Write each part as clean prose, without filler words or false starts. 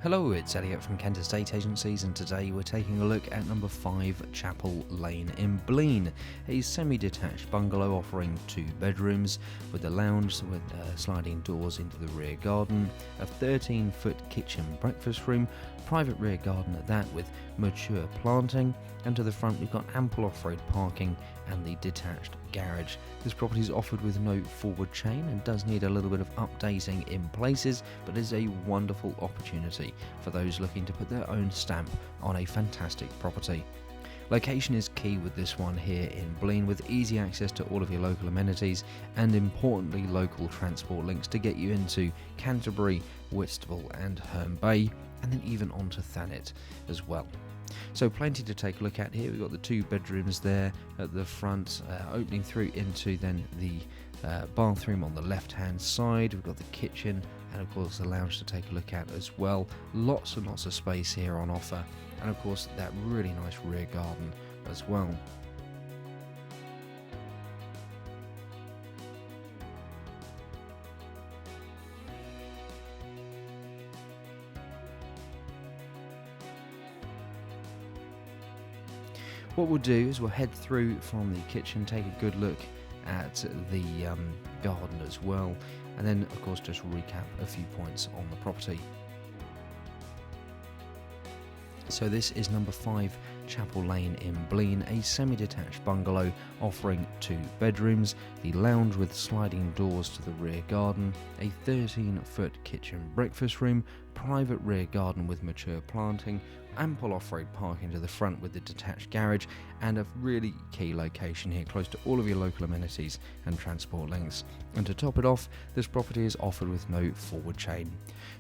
Hello, it's Elliot from Kent Estate Agencies, and today we're taking a look at number 5 Chapel Lane in Blean, a semi-detached bungalow offering 2 bedrooms with a lounge with sliding doors into the rear garden, a 13-foot kitchen breakfast room, private rear garden at that with mature planting, and to the front we've got ample off-road parking and the detached garage. This property is offered with no forward chain and does need a little bit of updating in places, but is a wonderful opportunity for those looking to put their own stamp on a fantastic property. Location is key with this one here in Blean, with easy access to all of your local amenities and importantly local transport links to get you into Canterbury, Whitstable and Herne Bay, and then even onto Thanet as well. So plenty to take a look at here. We've got the 2 bedrooms there at the front, opening through into then the bathroom on the left hand side. We've got the kitchen and of course the lounge to take a look at as well. Lots and lots of space here on offer, and of course that really nice rear garden as well. What we'll do is we'll head through from the kitchen, take a good look at the garden as well, and then of course just recap a few points on the property. So this is number 5 Chapel Lane in Blean, a semi-detached bungalow offering 2 bedrooms, the lounge with sliding doors to the rear garden, a 13-foot kitchen breakfast room, private rear garden with mature planting, ample off-road parking to the front with the detached garage, and a really key location here close to all of your local amenities and transport links. And to top it off, this property is offered with no forward chain.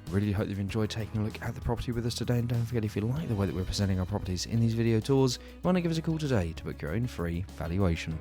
Really hope you've enjoyed taking a look at the property with us today, and don't forget, if you like the way that we're presenting our properties in these video tours, you want to give us a call today to book your own free valuation.